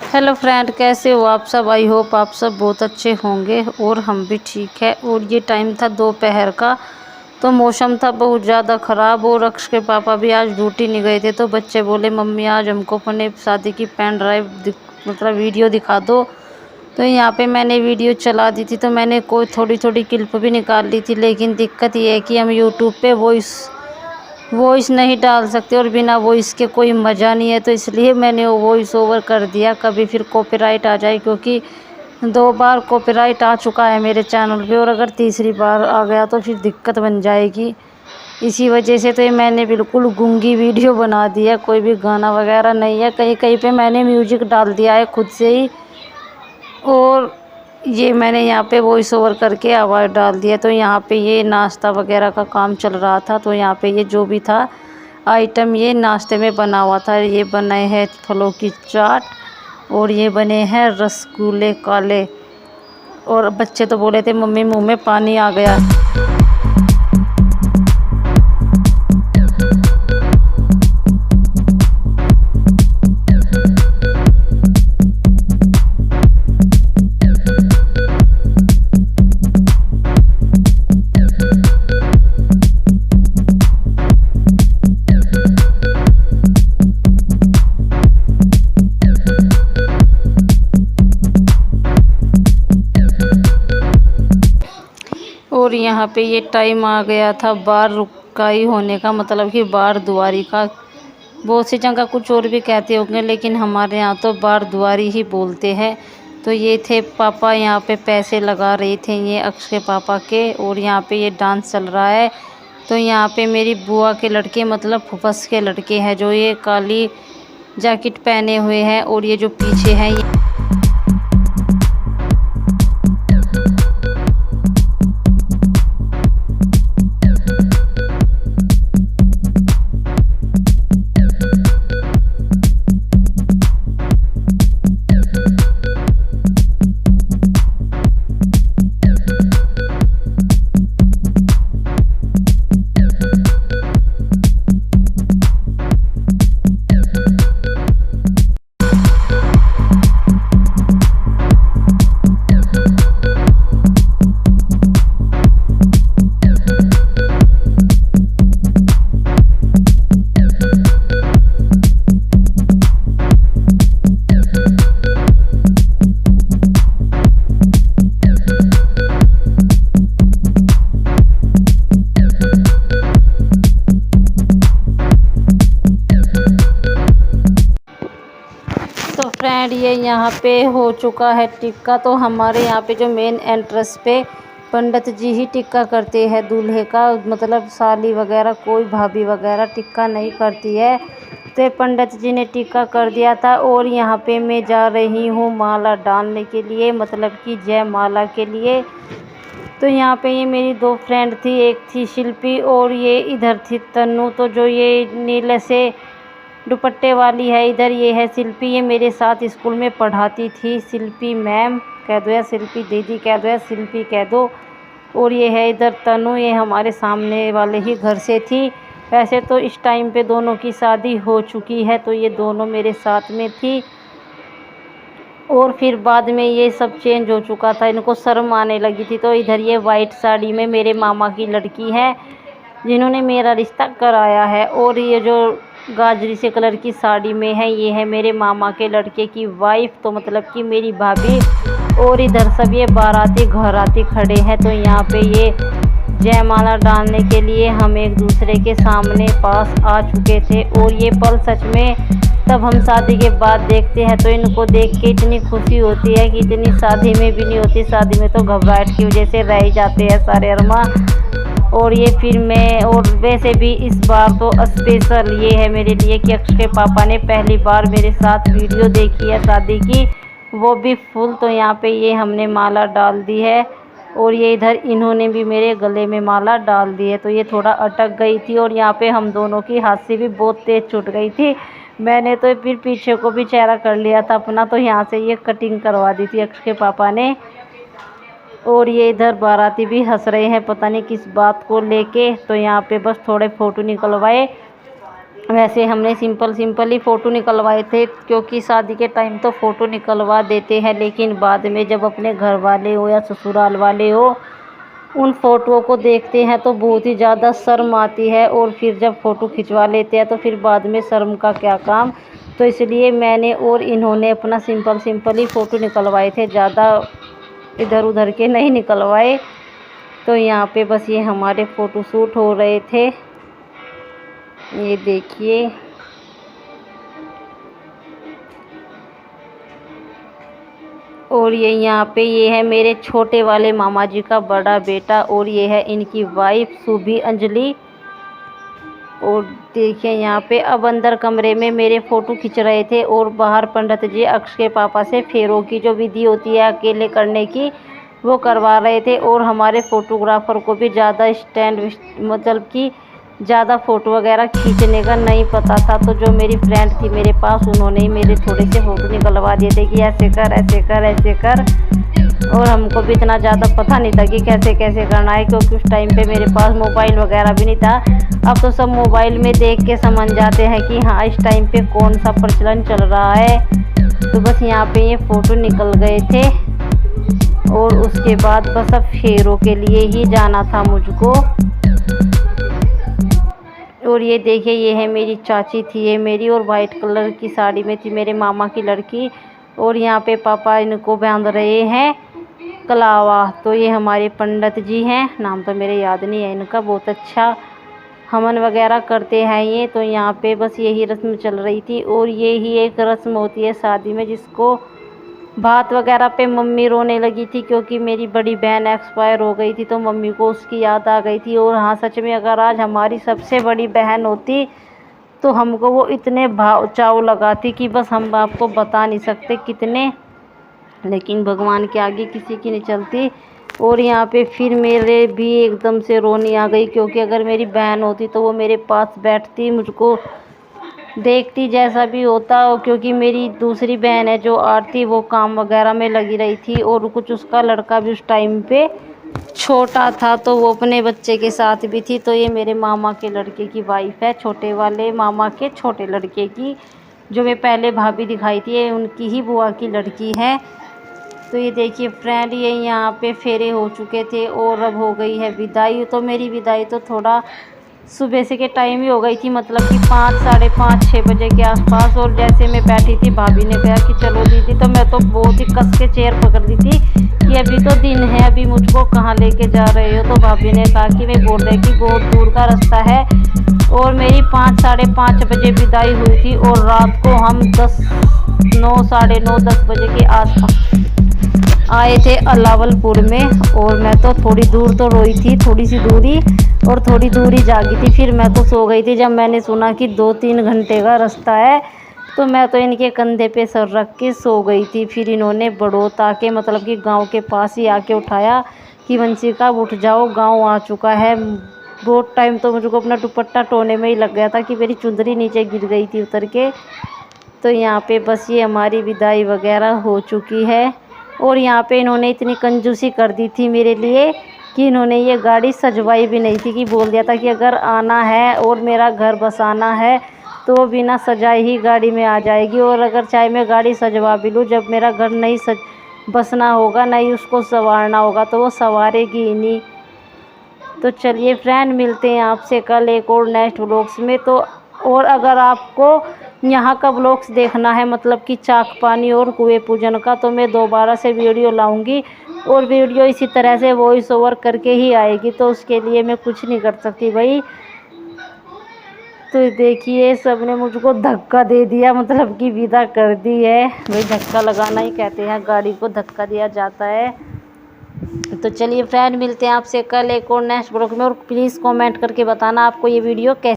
Hello friend, कैसे हो आप सब। आई होप आप सब बहुत अच्छे होंगे और हम भी ठीक है। और ये टाइम था दोपहर का, तो मौसम था बहुत ज़्यादा ख़राब और अक्ष के पापा भी आज ड्यूटी नहीं गए थे। तो बच्चे बोले मम्मी आज हमको अपने शादी की पेन ड्राइव मतलब वीडियो दिखा दो। तो यहाँ पे मैंने वीडियो चला दी थी, तो मैंने कोई थोड़ी थोड़ी क्लिप भी निकाल ली थी। लेकिन दिक्कत ये है कि हम यूट्यूब पे वॉइस नहीं डाल सकते और बिना वॉइस के कोई मज़ा नहीं है। तो इसलिए मैंने वो वॉइस ओवर कर दिया, कभी फिर कॉपीराइट आ जाए, क्योंकि 2 बार कॉपीराइट आ चुका है मेरे चैनल पे और अगर तीसरी बार आ गया तो फिर दिक्कत बन जाएगी। इसी वजह से तो ये मैंने बिल्कुल गूंगी वीडियो बना दी है, कोई भी गाना वगैरह नहीं है। कहीं कहीं पे मैंने म्यूजिक डाल दिया है खुद से ही, और ये मैंने यहाँ पे वॉइस ओवर करके आवाज़ डाल दिया। तो यहाँ पे ये नाश्ता वगैरह का काम चल रहा था। तो यहाँ पे ये जो भी था आइटम ये नाश्ते में बना हुआ था। ये बने हैं फलों की चाट और ये बने हैं रसगुल्ले काले। और बच्चे तो बोले थे मम्मी मुंह में पानी आ गया। और यहाँ पे ये टाइम आ गया था बार रुकाई होने का, मतलब कि बार दुआरी का। बहुत सी जगह कुछ और भी कहते होंगे, लेकिन हमारे यहाँ तो बार दुआरी ही बोलते हैं। तो ये थे पापा यहाँ पे पैसे लगा रहे थे, ये अक्ष के पापा के। और यहाँ पे ये डांस चल रहा है। तो यहाँ पे मेरी बुआ के लड़के मतलब फुफस के लड़के हैं, जो ये काली जैकेट पहने हुए हैं। और ये जो पीछे हैं ये तो फ्रेंड ये यहाँ पे हो चुका है टिक्का। तो हमारे यहाँ पे जो मेन एंट्रेंस पे पंडित जी ही टिक्का करते हैं दूल्हे का, मतलब साली वगैरह कोई भाभी वगैरह टिक्का नहीं करती है। तो पंडित जी ने टिक्का कर दिया था। और यहाँ पे मैं जा रही हूँ माला डालने के लिए, मतलब कि जय माला के लिए। तो यहाँ पे ये मेरी 2 फ्रेंड थी, एक थी शिल्पी और ये इधर थी तन्नू। तो जो ये नीले से दुपट्टे वाली है इधर, ये है शिल्पी। ये मेरे साथ स्कूल में पढ़ाती थी। शिल्पी मैम कह दो या शिल्पी दीदी कह दो या शिल्पी कह दो। और ये है इधर तनु, ये हमारे सामने वाले ही घर से थी। वैसे तो इस टाइम पे दोनों की शादी हो चुकी है, तो ये दोनों मेरे साथ में थी। और फिर बाद में ये सब चेंज हो चुका था, इनको शर्म आने लगी थी। तो इधर ये वाइट साड़ी में मेरे मामा की लड़की है, जिन्होंने मेरा रिश्ता कराया है। और ये जो गाजरी से कलर की साड़ी में है, ये है मेरे मामा के लड़के की वाइफ, तो मतलब कि मेरी भाभी। और इधर सब ये बाराती घराती खड़े हैं। तो यहाँ पे ये जयमाला डालने के लिए हम एक दूसरे के सामने पास आ चुके थे। और ये पल सच में तब हम शादी के बाद देखते हैं, तो इनको देख के इतनी खुशी होती है कि इतनी शादी में भी नहीं होती। शादी में तो घबराहट की वजह से रह जाते हैं सारे अरमा। और ये फिर मैं, और वैसे भी इस बार तो स्पेशल ये है मेरे लिए कि अक्ष के पापा ने पहली बार मेरे साथ वीडियो देखी है शादी की, वो भी फुल। तो यहाँ पे ये हमने माला डाल दी है और ये इधर इन्होंने भी मेरे गले में माला डाल दी है। तो ये थोड़ा अटक गई थी और यहाँ पे हम दोनों की हंसी भी बहुत तेज़ छूट गई थी। मैंने तो फिर पीछे को भी चेहरा कर लिया था अपना, तो यहाँ से ये कटिंग करवा दी थी अक्ष के पापा ने। और ये इधर बाराती भी हंस रहे हैं, पता नहीं किस बात को लेके। तो यहाँ पे बस थोड़े फ़ोटो निकलवाए वैसे हमने सिंपल ही फ़ोटो निकलवाए थे, क्योंकि शादी के टाइम तो फ़ोटो निकलवा देते हैं, लेकिन बाद में जब अपने घर वाले हो या ससुराल वाले हो उन फ़ोटोओं को देखते हैं तो बहुत ही ज़्यादा शर्म आती है, और फिर जब फ़ोटो खिंचवा लेते हैं तो फिर बाद में शर्म का क्या काम। तो इसलिए मैंने और इन्होंने अपना सिंपल ही फ़ोटो निकलवाए थे, ज़्यादा इधर उधर के नहीं निकलवाए। तो यहाँ पे बस ये हमारे फ़ोटो शूट हो रहे थे, ये देखिए। और ये यहाँ पे ये है मेरे छोटे वाले मामा जी का बड़ा बेटा, और ये है इनकी वाइफ सुभी अंजलि। और देखिए यहाँ पे अब अंदर कमरे में मेरे फ़ोटो खिंच रहे थे, और बाहर पंडित जी अक्ष के पापा से फेरों की जो विधि होती है अकेले करने की वो करवा रहे थे। और हमारे फ़ोटोग्राफ़र को भी ज़्यादा स्टैंड मतलब कि ज़्यादा फ़ोटो वगैरह खींचने का नहीं पता था, तो जो मेरी फ्रेंड थी मेरे पास उन्होंने ही मेरे थोड़े से फ़ोटो निकलवा दिए थे कि ऐसे कर ऐसे कर ऐसे कर। और हमको भी इतना ज़्यादा पता नहीं था कि कैसे कैसे करना है, क्योंकि उस टाइम पे मेरे पास मोबाइल वगैरह भी नहीं था। अब तो सब मोबाइल में देख के समझ जाते हैं कि हाँ इस टाइम पे कौन सा प्रचलन चल रहा है। तो बस यहाँ पे ये फ़ोटो निकल गए थे, और उसके बाद बस अब फेरों के लिए ही जाना था मुझको। और ये देखिए ये है मेरी चाची थी, ये मेरी, और वाइट कलर की साड़ी में थी मेरे मामा की लड़की। और यहाँ पे पापा इनको बांध रहे हैं कलावा। तो ये हमारे पंडित जी हैं, नाम तो मेरे याद नहीं है इनका, बहुत अच्छा हवन वगैरह करते हैं ये। तो यहाँ पे बस यही रस्म चल रही थी, और ये ही एक रस्म होती है शादी में, जिसको बात वगैरह पे मम्मी रोने लगी थी, क्योंकि मेरी बड़ी बहन एक्सपायर हो गई थी, तो मम्मी को उसकी याद आ गई थी। और हाँ सच में अगर आज हमारी सबसे बड़ी बहन होती तो हमको वो इतने भाव चाव लगाती कि बस हम आपको बता नहीं सकते कितने, लेकिन भगवान के आगे किसी की नहीं चलती। और यहाँ पे फिर मेरे भी एकदम से रोनी आ गई, क्योंकि अगर मेरी बहन होती तो वो मेरे पास बैठती, मुझको देखती जैसा भी होता। क्योंकि मेरी दूसरी बहन है जो आरती, वो काम वगैरह में लगी रही थी, और कुछ उसका लड़का भी उस टाइम पे छोटा था, तो वो अपने बच्चे के साथ भी थी। तो ये मेरे मामा के लड़के की वाइफ है, छोटे वाले मामा के छोटे लड़के की, जो मैं पहले भाभी दिखाई थी, ये उनकी ही बुआ की लड़की है। तो ये देखिए फ्रेंड, ये यहाँ पे फेरे हो चुके थे, और अब हो गई है विदाई। तो मेरी विदाई तो थोड़ा सुबह से के टाइम ही हो गई थी, मतलब कि 5, साढ़े 5, 6 बजे के आसपास। और जैसे मैं बैठी थी भाभी ने कहा कि चलो दीदी, तो मैं तो बहुत ही कस के चेयर पकड़ ली थी कि अभी तो दिन है, अभी मुझको कहाँ लेके जा रहे हो। तो भाभी ने कहा कि मैं बोल रही कि बहुत दूर का रास्ता है। और मेरी 5, साढ़े 5 बजे विदाई हुई थी, और रात को हम 9, साढ़े 9, 10 बजे के आसपास आए थे अलावलपुर में। और मैं तो थोड़ी दूर तो रोई थी, थोड़ी सी दूरी, और थोड़ी दूरी जागी थी। फिर मैं तो सो गई थी जब मैंने सुना कि 2-3 घंटे का रास्ता है, तो मैं तो इनके कंधे पे सर रख के सो गई थी। फिर इन्होंने बड़ौत आके, मतलब कि गांव के पास ही आके उठाया कि वंशिका उठ जाओ, गांव आ चुका है। बहुत टाइम तो मुझको अपना दुपट्टा टोने में ही लग गया था कि मेरी चुंदरी नीचे गिर गई थी उतर के। तो यहाँ पे बस ये हमारी विदाई वगैरह हो चुकी है। और यहाँ पे इन्होंने इतनी कंजूसी कर दी थी मेरे लिए कि इन्होंने ये गाड़ी सजवाई भी नहीं थी, कि बोल दिया था कि अगर आना है और मेरा घर बसाना है तो बिना सजाई ही गाड़ी में आ जाएगी। और अगर चाहे मैं गाड़ी सजवा भी लूँ, जब मेरा घर नहीं बसना होगा, नहीं उसको संवारना होगा, तो वो संवारेगी ही नहीं। तो चलिए फ्रेंड, मिलते हैं आपसे कल एक और नेक्स्ट व्लॉग्स में। तो और अगर आपको यहाँ का व्लॉग्स देखना है, मतलब कि चाक पानी और कुएं पूजन का, तो मैं दोबारा से वीडियो लाऊंगी, और वीडियो इसी तरह से वॉइस ओवर करके ही आएगी। तो उसके लिए मैं कुछ नहीं कर सकती भाई। तो देखिए सब ने मुझको धक्का दे दिया, मतलब कि विदा कर दी है भाई। धक्का लगाना ही कहते हैं, गाड़ी को धक्का दिया जाता है। तो चलिए फ्रेंड, मिलते हैं आपसे कल एक और नेक्स्ट ब्लॉग में। और प्लीज़ कमेंट करके बताना आपको ये वीडियो कैसे